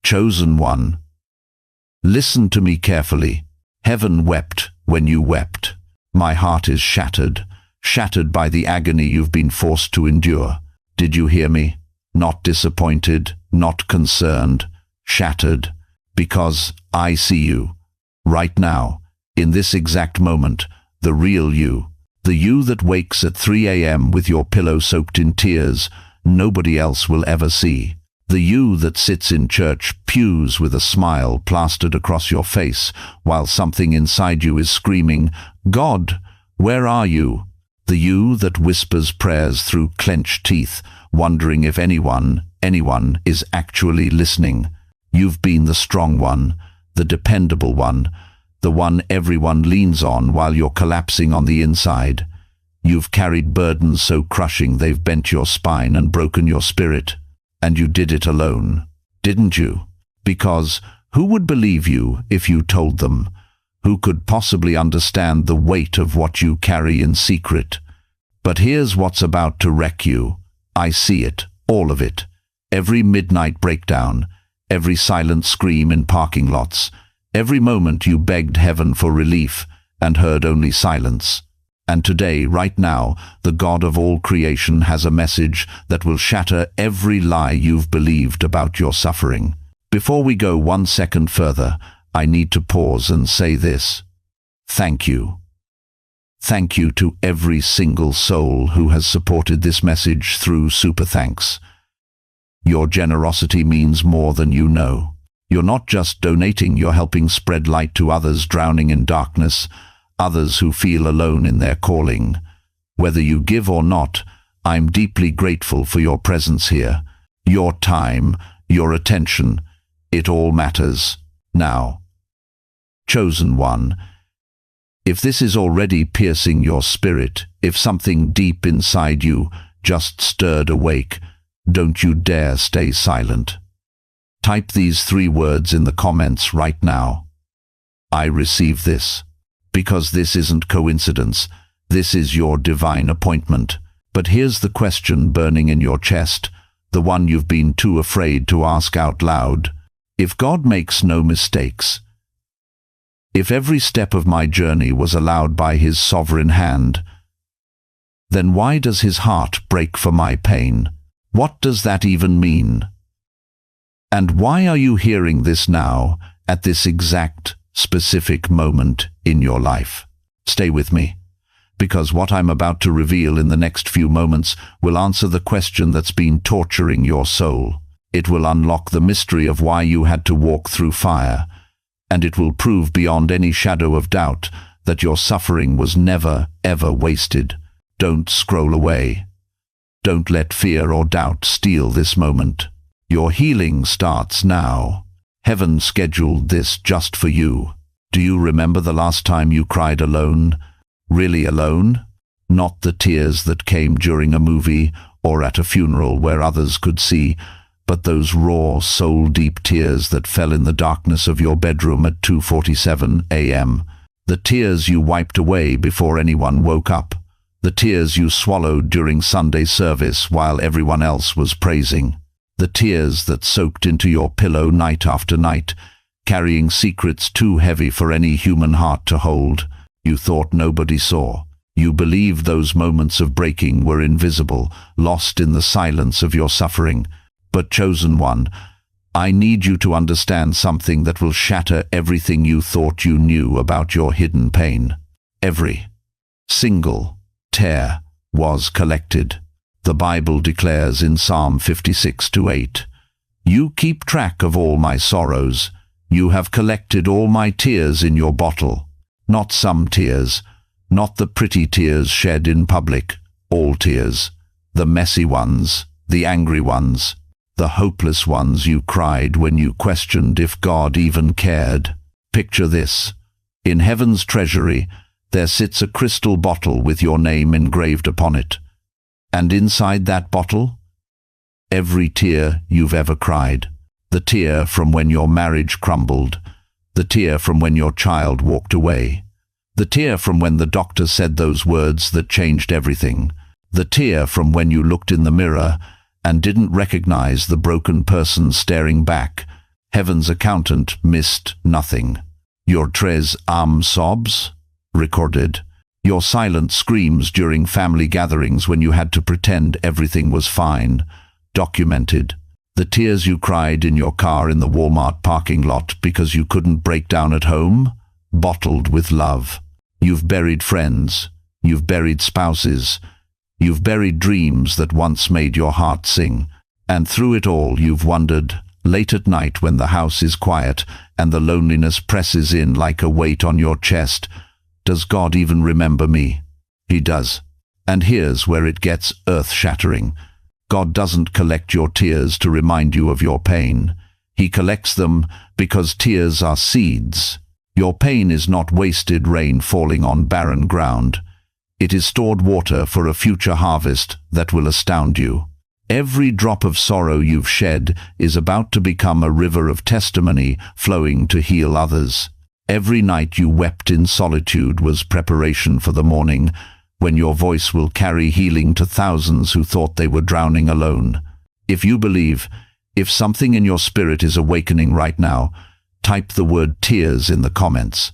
Chosen one, listen to me carefully. Heaven wept when you wept. My heart is shattered, shattered by the agony you've been forced to endure. Did you hear me? Not disappointed, not concerned, shattered, because I see you, right now, in this exact moment, the real you, the you that wakes at 3 a.m. with your pillow soaked in tears nobody else will ever see. The you that sits in church pews with a smile plastered across your face while something inside you is screaming, God, where are you? The you that whispers prayers through clenched teeth, wondering if anyone is actually listening. You've been the strong one, the dependable one, the one everyone leans on while you're collapsing on the inside. You've carried burdens so crushing they've bent your spine and broken your spirit. And you did it alone, didn't you? Because who would believe you if you told them? Who could possibly understand the weight of what you carry in secret? But here's what's about to wreck you. I see it, all of it. Every midnight breakdown, every silent scream in parking lots, every moment you begged heaven for relief and heard only silence. And today, right now, the God of all creation has a message that will shatter every lie you've believed about your suffering. Before we go 1 second further, I need to pause and say this. Thank you. Thank you to every single soul who has supported this message through Super Thanks. Your generosity means more than you know. You're not just donating, you're helping spread light to others drowning in darkness, others who feel alone in their calling. Whether you give or not, I'm deeply grateful for your presence here. Your time, your attention, it all matters. Now, chosen one, if this is already piercing your spirit, if something deep inside you just stirred awake, don't you dare stay silent. Type these 3 words in the comments right now. I receive this. Because this isn't coincidence, this is your divine appointment. But here's the question burning in your chest, the one you've been too afraid to ask out loud. If God makes no mistakes, if every step of my journey was allowed by His sovereign hand, then why does His heart break for my pain? What does that even mean? And why are you hearing this now, at this exact specific moment in your life? Stay with me, because what I'm about to reveal in the next few moments will answer the question that's been torturing your soul. It will unlock the mystery of why you had to walk through fire, and it will prove beyond any shadow of doubt that your suffering was never, ever wasted. Don't scroll away. Don't let fear or doubt steal this moment. Your healing starts now. Heaven scheduled this just for you. Do you remember the last time you cried alone? Really alone? Not the tears that came during a movie or at a funeral where others could see, but those raw, soul-deep tears that fell in the darkness of your bedroom at 2:47 a.m. The tears you wiped away before anyone woke up. The tears you swallowed during Sunday service while everyone else was praising. The tears that soaked into your pillow night after night, carrying secrets too heavy for any human heart to hold. You thought nobody saw. You believed those moments of breaking were invisible, lost in the silence of your suffering. But chosen one, I need you to understand something that will shatter everything you thought you knew about your hidden pain. Every single tear was collected. The Bible declares in Psalm 56:8, "You keep track of all my sorrows. You have collected all my tears in your bottle." Not some tears, not the pretty tears shed in public, all tears. The messy ones, the angry ones, the hopeless ones you cried when you questioned if God even cared. Picture this. In heaven's treasury, there sits a crystal bottle with your name engraved upon it. And inside that bottle, every tear you've ever cried. The tear from when your marriage crumbled. The tear from when your child walked away. The tear from when the doctor said those words that changed everything. The tear from when you looked in the mirror and didn't recognize the broken person staring back. Heaven's accountant missed nothing. Your tres sobs, recorded. Your silent screams during family gatherings when you had to pretend everything was fine, documented. The tears you cried in your car in the Walmart parking lot because you couldn't break down at home, bottled with love. You've buried friends, you've buried spouses, you've buried dreams that once made your heart sing. And through it all you've wondered, late at night when the house is quiet and the loneliness presses in like a weight on your chest, does God even remember me? He does. And here's where it gets earth-shattering. God doesn't collect your tears to remind you of your pain. He collects them because tears are seeds. Your pain is not wasted rain falling on barren ground. It is stored water for a future harvest that will astound you. Every drop of sorrow you've shed is about to become a river of testimony flowing to heal others. Every night you wept in solitude was preparation for the morning, when your voice will carry healing to thousands who thought they were drowning alone. If you believe, if something in your spirit is awakening right now, type the word tears in the comments,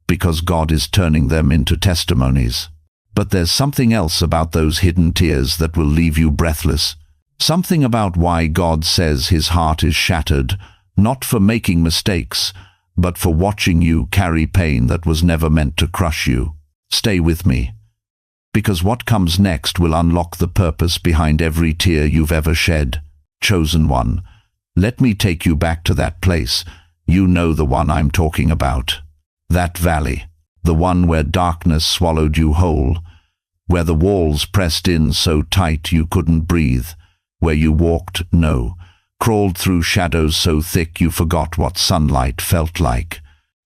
because God is turning them into testimonies. But there's something else about those hidden tears that will leave you breathless. Something about why God says his heart is shattered, not for making mistakes, but for watching you carry pain that was never meant to crush you. Stay with me, because what comes next will unlock the purpose behind every tear you've ever shed. Chosen one, let me take you back to that place. You know the one I'm talking about. That valley, the one where darkness swallowed you whole, where the walls pressed in so tight you couldn't breathe, where you crawled through shadows so thick you forgot what sunlight felt like.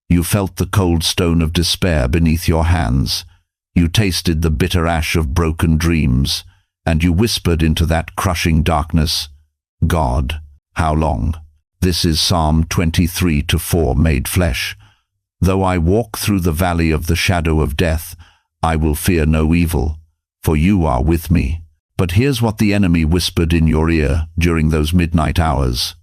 You felt the cold stone of despair beneath your hands. You tasted the bitter ash of broken dreams, and you whispered into that crushing darkness, God, how long? This is Psalm 23:4 made flesh. Though I walk through the valley of the shadow of death, I will fear no evil, for you are with me. But here's what the enemy whispered in your ear during those midnight hours.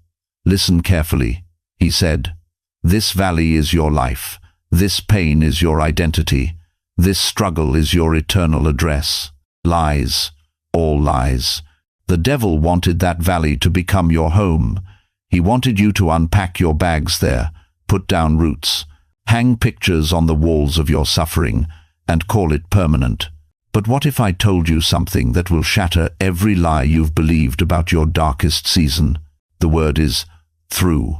Listen carefully, he said. This valley is your life. This pain is your identity. This struggle is your eternal address. Lies, all lies. The devil wanted that valley to become your home. He wanted you to unpack your bags there, put down roots, hang pictures on the walls of your suffering, and call it permanent. But what if I told you something that will shatter every lie you've believed about your darkest season? The word is through.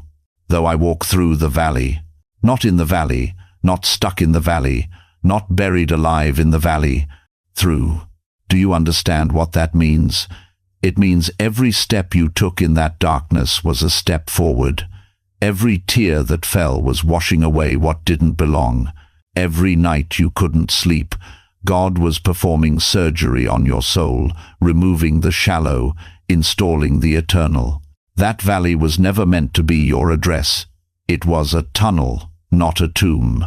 Though I walk through the valley, not in the valley, not stuck in the valley, not buried alive in the valley, through. Do you understand what that means? It means every step you took in that darkness was a step forward. Every tear that fell was washing away what didn't belong. Every night you couldn't sleep, God was performing surgery on your soul, removing the shallow, installing the eternal. That valley was never meant to be your address. It was a tunnel, not a tomb.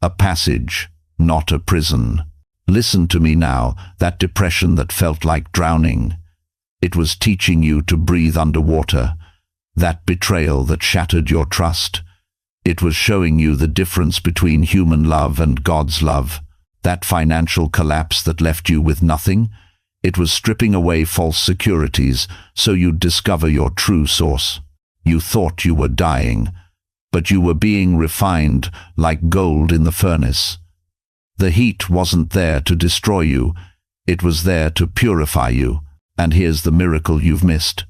A passage, not a prison. Listen to me now, that depression that felt like drowning. It was teaching you to breathe underwater. That betrayal that shattered your trust. It was showing you the difference between human love and God's love. That financial collapse that left you with nothing, it was stripping away false securities so you'd discover your true source. You thought you were dying, but you were being refined like gold in the furnace. The heat wasn't there to destroy you, it was there to purify you, and here's the miracle you've missed.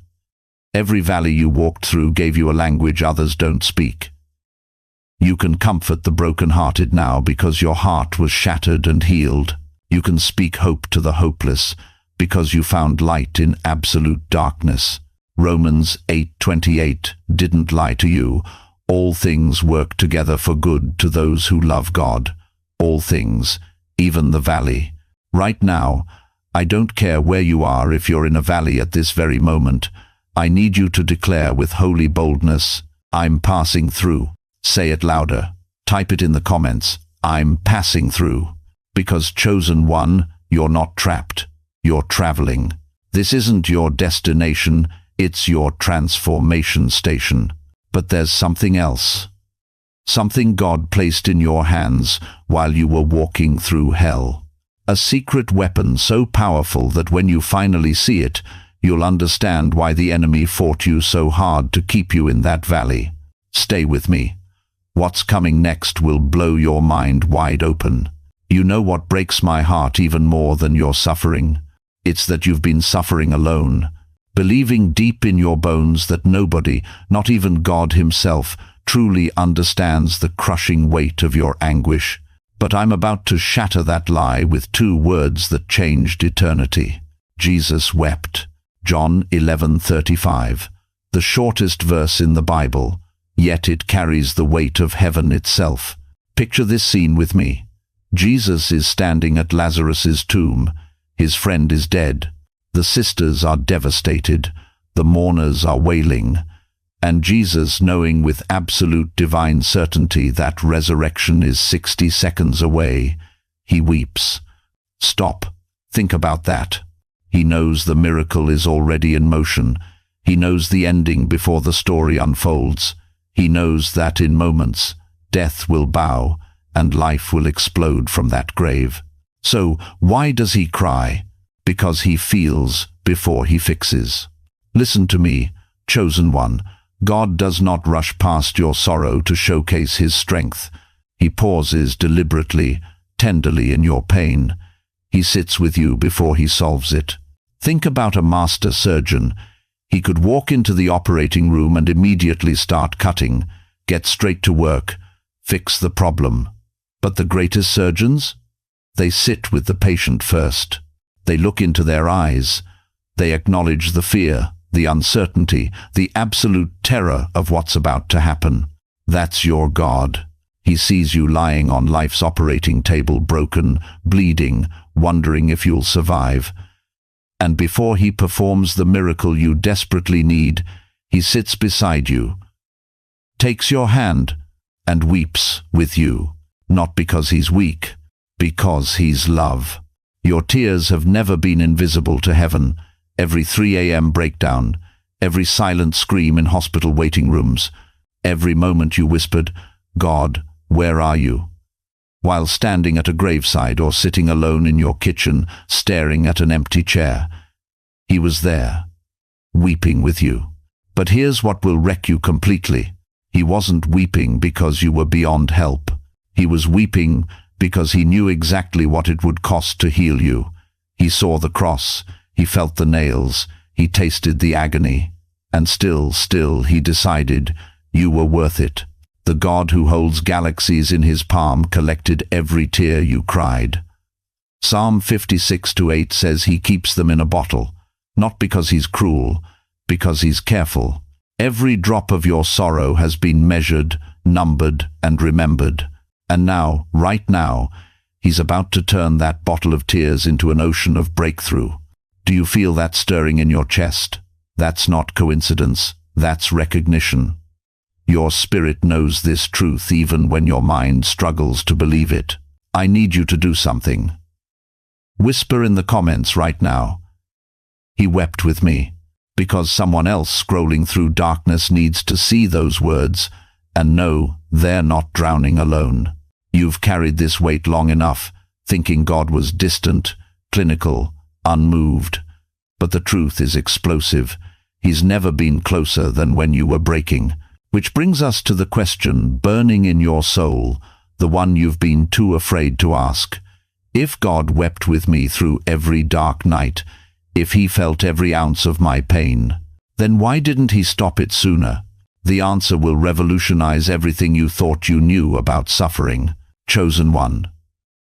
Every valley you walked through gave you a language others don't speak. You can comfort the broken-hearted now because your heart was shattered and healed. You can speak hope to the hopeless because you found light in absolute darkness. Romans 8:28 didn't lie to you. All things work together for good to those who love God. All things, even the valley. Right now, I don't care where you are if you're in a valley at this very moment. I need you to declare with holy boldness, I'm passing through. Say it louder. Type it in the comments. I'm passing through. Because chosen one, you're not trapped. You're traveling. This isn't your destination, it's your transformation station. But there's something else. Something God placed in your hands while you were walking through hell. A secret weapon so powerful that when you finally see it, you'll understand why the enemy fought you so hard to keep you in that valley. Stay with me. What's coming next will blow your mind wide open. You know what breaks my heart even more than your suffering? It's that you've been suffering alone, believing deep in your bones that nobody, not even God himself, truly understands the crushing weight of your anguish. But I'm about to shatter that lie with 2 words that changed eternity. Jesus wept. John 11:35. The shortest verse in the Bible, yet it carries the weight of heaven itself. Picture this scene with me. Jesus is standing at Lazarus's tomb. His friend is dead. The sisters are devastated. The mourners are wailing. And Jesus, knowing with absolute divine certainty that resurrection is 60 seconds away, he weeps. Stop. Think about that. He knows the miracle is already in motion. He knows the ending before the story unfolds. He knows that in moments, death will bow and life will explode from that grave. So, why does he cry? Because he feels before he fixes. Listen to me, chosen one. God does not rush past your sorrow to showcase his strength. He pauses deliberately, tenderly in your pain. He sits with you before he solves it. Think about a master surgeon. He could walk into the operating room and immediately start cutting, get straight to work, fix the problem. But the greatest surgeons? They sit with the patient first. They look into their eyes. They acknowledge the fear, the uncertainty, the absolute terror of what's about to happen. That's your God. He sees you lying on life's operating table, broken, bleeding, wondering if you'll survive. And before he performs the miracle you desperately need, he sits beside you, takes your hand, and weeps with you. Not because he's weak, because he's love. Your tears have never been invisible to heaven. Every 3 a.m. breakdown, every silent scream in hospital waiting rooms, every moment you whispered, "God, where are you?" While standing at a graveside or sitting alone in your kitchen, staring at an empty chair. He was there, weeping with you. But here's what will wreck you completely. He wasn't weeping because you were beyond help. He was weeping because he knew exactly what it would cost to heal you. He saw the cross, he felt the nails, he tasted the agony, and still he decided you were worth it. The God who holds galaxies in his palm collected every tear you cried. Psalm 56:8 says he keeps them in a bottle, not because he's cruel, because he's careful. Every drop of your sorrow has been measured, numbered, and remembered. And now, right now, he's about to turn that bottle of tears into an ocean of breakthrough. Do you feel that stirring in your chest? That's not coincidence. That's recognition. Your spirit knows this truth even when your mind struggles to believe it. I need you to do something. Whisper in the comments right now, "He wept with me," because someone else scrolling through darkness needs to see those words and know they're not drowning alone. You've carried this weight long enough, thinking God was distant, clinical, unmoved. But the truth is explosive. He's never been closer than when you were breaking. Which brings us to the question burning in your soul, the one you've been too afraid to ask. If God wept with me through every dark night, if he felt every ounce of my pain, then why didn't he stop it sooner? The answer will revolutionize everything you thought you knew about suffering. Chosen one.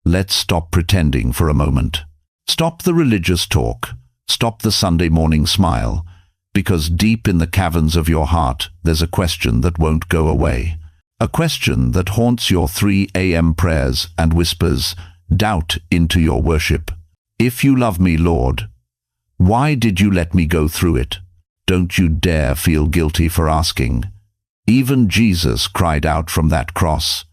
Let's stop pretending for a moment. Stop the religious talk. Stop the Sunday morning smile. Because deep in the caverns of your heart, there's a question that won't go away. A question that haunts your 3 a.m. prayers and whispers doubt into your worship. If you love me, Lord, why did you let me go through it? Don't you dare feel guilty for asking. Even Jesus cried out from that cross,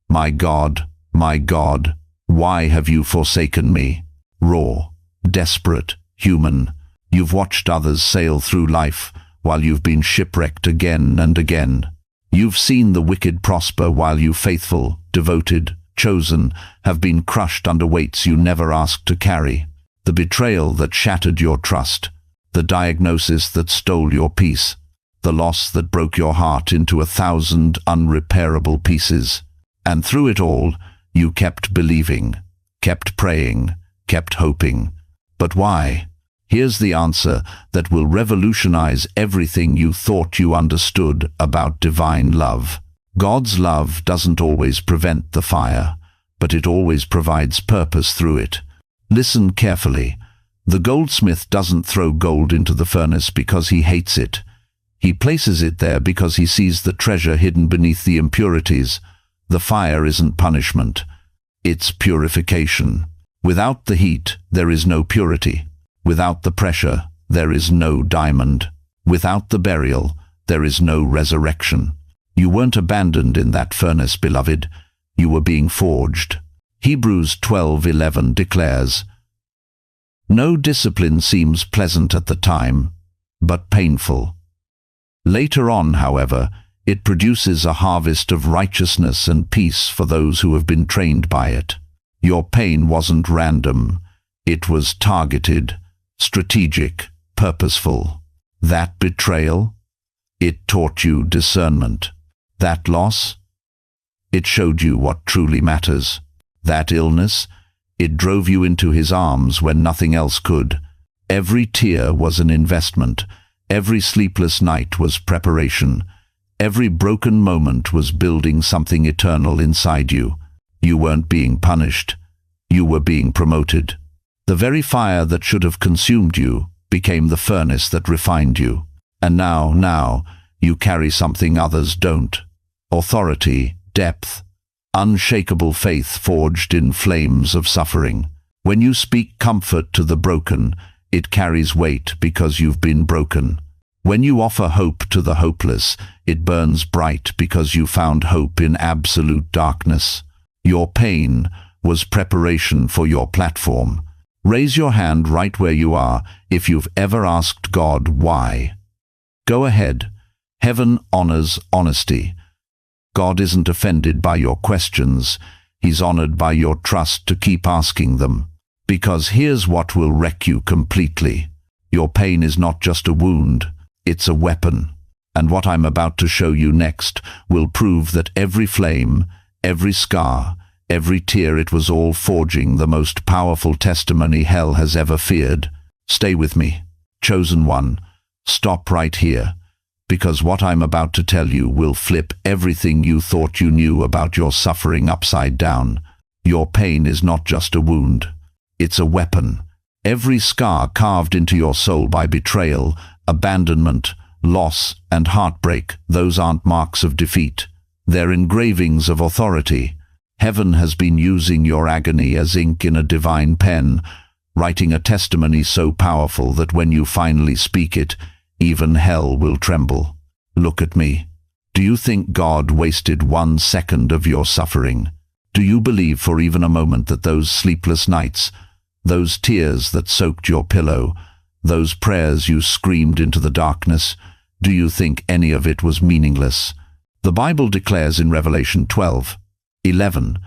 my God, why have you forsaken me?" Raw, desperate, human. You've watched others sail through life, while you've been shipwrecked again and again. You've seen the wicked prosper while you faithful, devoted, chosen, have been crushed under weights you never asked to carry. The betrayal that shattered your trust, the diagnosis that stole your peace, the loss that broke your heart into 1,000 unrepairable pieces. And through it all, you kept believing, kept praying, kept hoping. But why? Here's the answer that will revolutionize everything you thought you understood about divine love. God's love doesn't always prevent the fire, but it always provides purpose through it. Listen carefully. The goldsmith doesn't throw gold into the furnace because he hates it. He places it there because he sees the treasure hidden beneath the impurities. The fire isn't punishment. It's purification. Without the heat, there is no purity. Without the pressure, there is no diamond. Without the burial, there is no resurrection. You weren't abandoned in that furnace, beloved. You were being forged. Hebrews 12:11 declares, "No discipline seems pleasant at the time, but painful. Later on, however, it produces a harvest of righteousness and peace for those who have been trained by it." Your pain wasn't random. It was targeted, strategic, purposeful. That betrayal, it taught you discernment. That loss, it showed you what truly matters. That illness, it drove you into his arms when nothing else could. Every tear was an investment. Every sleepless night was preparation. Every broken moment was building something eternal inside you. You weren't being punished. You were being promoted. The very fire that should have consumed you became the furnace that refined you. And now, you carry something others don't. Authority, depth, unshakable faith forged in flames of suffering. When you speak comfort to the broken, it carries weight because you've been broken. When you offer hope to the hopeless, it burns bright because you found hope in absolute darkness. Your pain was preparation for your platform. Raise your hand right where you are if you've ever asked God why. Go ahead. Heaven honors honesty. God isn't offended by your questions. He's honored by your trust to keep asking them. Because here's what will wreck you completely. Your pain is not just a wound, it's a weapon. And what I'm about to show you next will prove that every flame, every scar, every tear, it was all forging the most powerful testimony hell has ever feared. Stay with me. Chosen one, stop right here, because what I'm about to tell you will flip everything you thought you knew about your suffering upside down. Your pain is not just a wound. It's a weapon. Every scar carved into your soul by betrayal, abandonment, loss, and heartbreak, those aren't marks of defeat. They're engravings of authority. Heaven has been using your agony as ink in a divine pen, writing a testimony so powerful that when you finally speak it, even hell will tremble. Look at me. Do you think God wasted 1 second of your suffering? Do you believe for even a moment that those sleepless nights, those tears that soaked your pillow, those prayers you screamed into the darkness, do you think any of it was meaningless? The Bible declares in Revelation 12:11,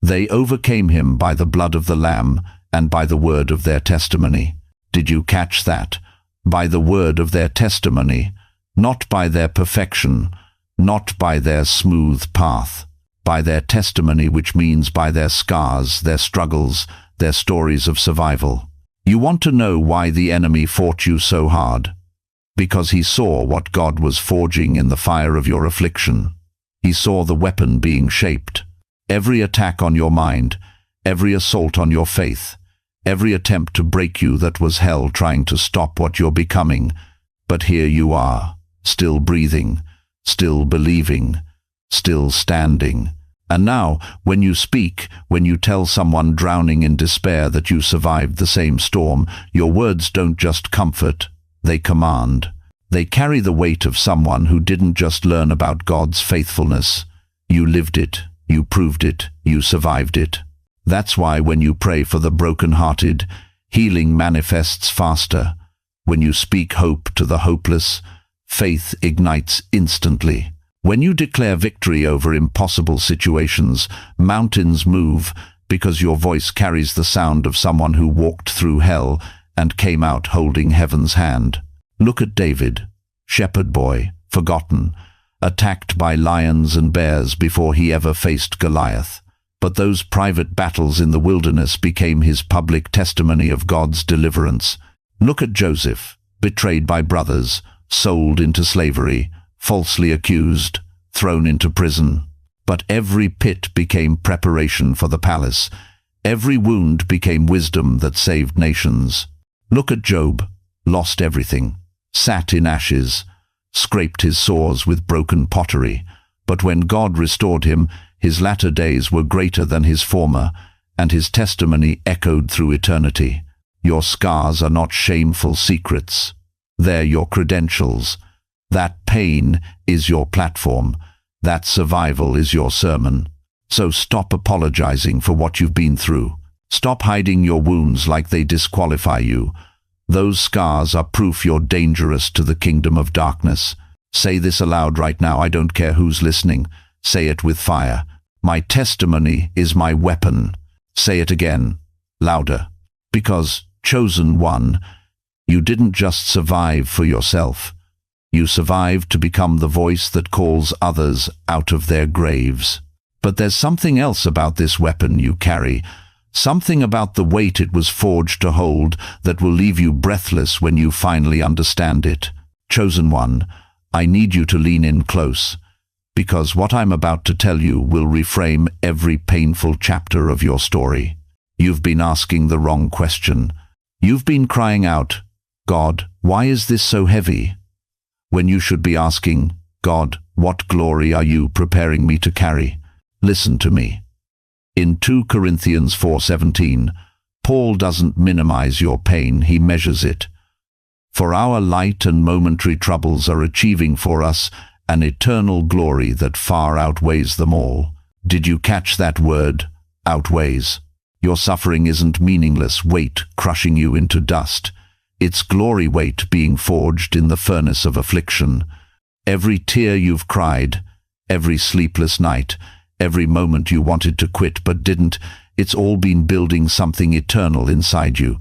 "They overcame him by the blood of the Lamb and by the word of their testimony." Did you catch that? By the word of their testimony, not by their perfection, not by their smooth path, by their testimony, which means by their scars, their struggles, their stories of survival. You want to know why the enemy fought you so hard? Because he saw what God was forging in the fire of your affliction. He saw the weapon being shaped. Every attack on your mind, every assault on your faith, every attempt to break you, that was hell trying to stop what you're becoming. But here you are, still breathing, still believing, still standing. And now, when you speak, when you tell someone drowning in despair that you survived the same storm, your words don't just comfort, they command. They carry the weight of someone who didn't just learn about God's faithfulness. You lived it, you proved it, you survived it. That's why when you pray for the broken-hearted, healing manifests faster. When you speak hope to the hopeless, faith ignites instantly. When you declare victory over impossible situations, mountains move because your voice carries the sound of someone who walked through hell and came out holding heaven's hand. Look at David, shepherd boy, forgotten, attacked by lions and bears before he ever faced Goliath. But those private battles in the wilderness became his public testimony of God's deliverance. Look at Joseph, betrayed by brothers, sold into slavery, falsely accused, thrown into prison. But every pit became preparation for the palace. Every wound became wisdom that saved nations. Look at Job, lost everything, sat in ashes, scraped his sores with broken pottery. But when God restored him, his latter days were greater than his former, and his testimony echoed through eternity. Your scars are not shameful secrets. They're your credentials. That pain is your platform. That survival is your sermon. So stop apologizing for what you've been through. Stop hiding your wounds like they disqualify you. Those scars are proof you're dangerous to the kingdom of darkness. Say this aloud right now. I don't care who's listening. Say it with fire. My testimony is my weapon. Say it again, louder. Because, chosen one, you didn't just survive for yourself. You survived to become the voice that calls others out of their graves. But there's something else about this weapon you carry, something about the weight it was forged to hold that will leave you breathless when you finally understand it. Chosen one, I need you to lean in close, because what I'm about to tell you will reframe every painful chapter of your story. You've been asking the wrong question. You've been crying out, God, why is this so heavy? When you should be asking, God, what glory are you preparing me to carry? Listen to me. In 2 Corinthians 4:17, Paul doesn't minimize your pain, he measures it. For our light and momentary troubles are achieving for us an eternal glory that far outweighs them all. Did you catch that word, outweighs? Your suffering isn't meaningless weight crushing you into dust. It's glory weight being forged in the furnace of affliction. Every tear you've cried, every sleepless night, every moment you wanted to quit but didn't, it's all been building something eternal inside you.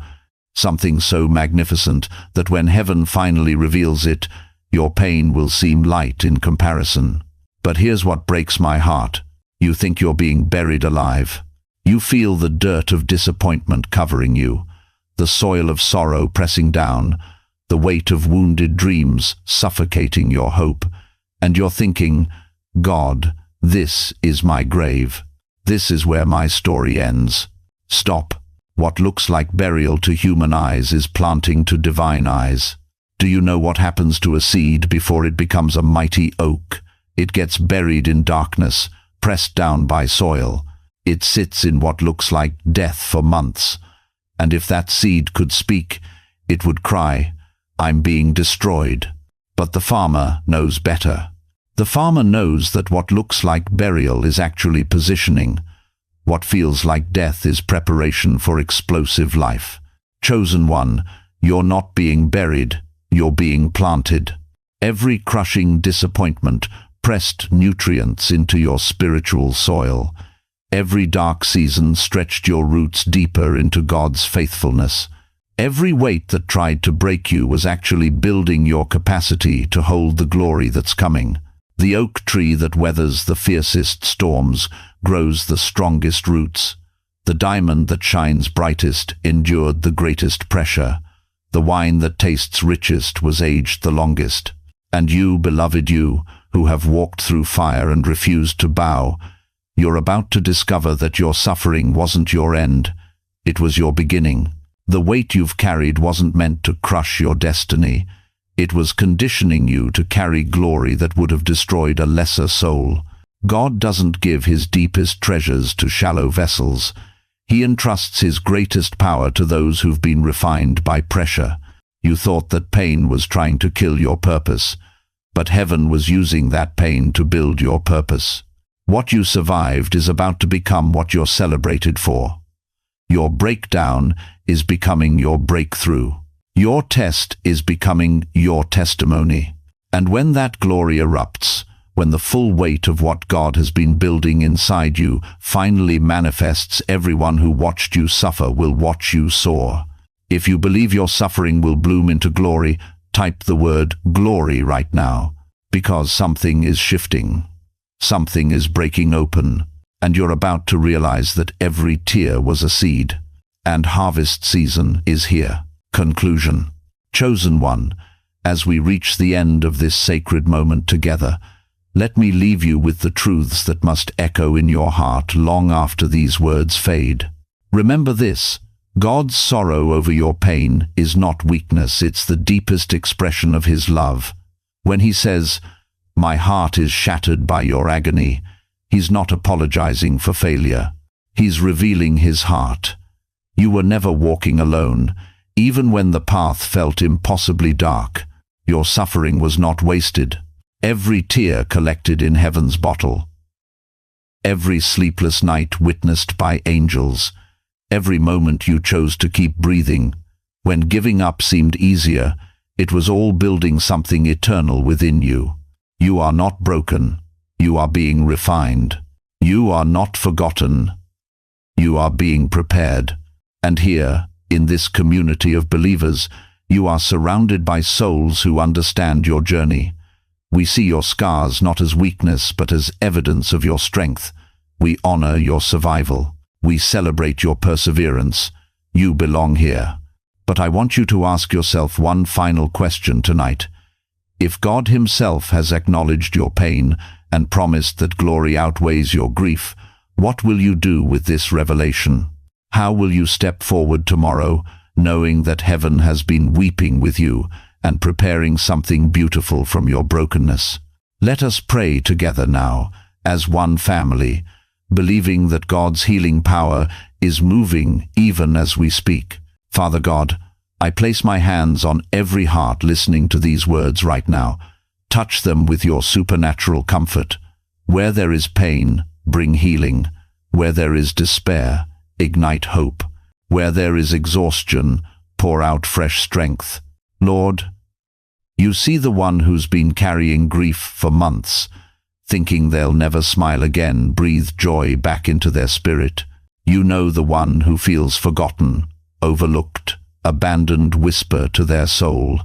Something so magnificent that when heaven finally reveals it, your pain will seem light in comparison. But here's what breaks my heart. You think you're being buried alive. You feel the dirt of disappointment covering you, the soil of sorrow pressing down, the weight of wounded dreams suffocating your hope, and you're thinking, God, this is my grave. This is where my story ends. Stop. What looks like burial to human eyes is planting to divine eyes. Do you know what happens to a seed before it becomes a mighty oak? It gets buried in darkness, pressed down by soil. It sits in what looks like death for months. And if that seed could speak, it would cry, I'm being destroyed. But the farmer knows better. The farmer knows that what looks like burial is actually positioning. What feels like death is preparation for explosive life. Chosen one, you're not being buried, you're being planted. Every crushing disappointment pressed nutrients into your spiritual soil. Every dark season stretched your roots deeper into God's faithfulness. Every weight that tried to break you was actually building your capacity to hold the glory that's coming. The oak tree that weathers the fiercest storms grows the strongest roots. The diamond that shines brightest endured the greatest pressure. The wine that tastes richest was aged the longest. And you, beloved you, who have walked through fire and refused to bow, you're about to discover that your suffering wasn't your end. It was your beginning. The weight you've carried wasn't meant to crush your destiny. It was conditioning you to carry glory that would have destroyed a lesser soul. God doesn't give his deepest treasures to shallow vessels. He entrusts his greatest power to those who've been refined by pressure. You thought that pain was trying to kill your purpose, but heaven was using that pain to build your purpose. What you survived is about to become what you're celebrated for. Your breakdown is becoming your breakthrough. Your test is becoming your testimony. And when that glory erupts, when the full weight of what God has been building inside you finally manifests, everyone who watched you suffer will watch you soar. If you believe your suffering will bloom into glory, type the word glory right now, because something is shifting. Something is breaking open, and you're about to realize that every tear was a seed. And harvest season is here. Conclusion. Chosen one, as we reach the end of this sacred moment together, let me leave you with the truths that must echo in your heart long after these words fade. Remember this: God's sorrow over your pain is not weakness, it's the deepest expression of His love. When He says, "My heart is shattered by your agony," He's not apologizing for failure. He's revealing His heart. You were never walking alone. Even when the path felt impossibly dark, your suffering was not wasted. Every tear collected in heaven's bottle. Every sleepless night witnessed by angels. Every moment you chose to keep breathing. When giving up seemed easier, it was all building something eternal within you. You are not broken. You are being refined. You are not forgotten. You are being prepared. And here, in this community of believers, you are surrounded by souls who understand your journey. We see your scars not as weakness but as evidence of your strength. We honor your survival. We celebrate your perseverance. You belong here. But I want you to ask yourself one final question tonight. If God Himself has acknowledged your pain and promised that glory outweighs your grief, what will you do with this revelation? How will you step forward tomorrow, knowing that heaven has been weeping with you and preparing something beautiful from your brokenness? Let us pray together now, as one family, believing that God's healing power is moving even as we speak. Father God, I place my hands on every heart listening to these words right now. Touch them with your supernatural comfort. Where there is pain, bring healing. Where there is despair, ignite hope. Where there is exhaustion, pour out fresh strength. Lord, you see the one who's been carrying grief for months, thinking they'll never smile again. Breathe joy back into their spirit. You know the one who feels forgotten, overlooked, abandoned. Whisper to their soul,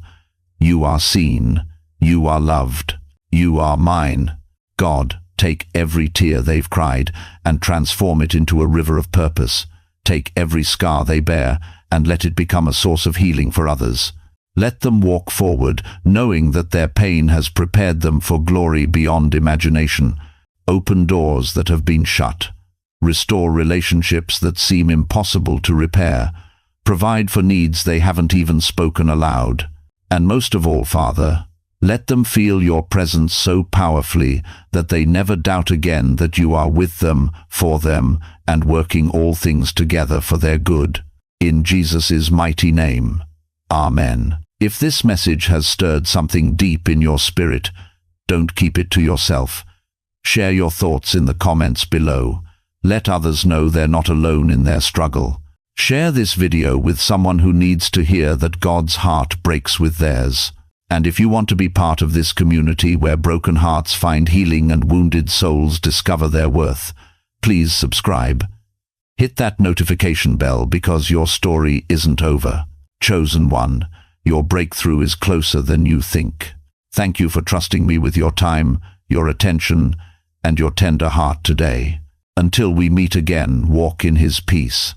you are seen, you are loved, you are mine. God, take every tear they've cried and transform it into a river of purpose. Take every scar they bear and let it become a source of healing for others. Let them walk forward, knowing that their pain has prepared them for glory beyond imagination. Open doors that have been shut. Restore relationships that seem impossible to repair. Provide for needs they haven't even spoken aloud. And most of all, Father, let them feel your presence so powerfully that they never doubt again that you are with them, for them, and working all things together for their good. In Jesus' mighty name. Amen. If this message has stirred something deep in your spirit, don't keep it to yourself. Share your thoughts in the comments below. Let others know they're not alone in their struggle. Share this video with someone who needs to hear that God's heart breaks with theirs. And if you want to be part of this community where broken hearts find healing and wounded souls discover their worth, please subscribe. Hit that notification bell because your story isn't over. Chosen one, your breakthrough is closer than you think. Thank you for trusting me with your time, your attention, and your tender heart today. Until we meet again, walk in His peace.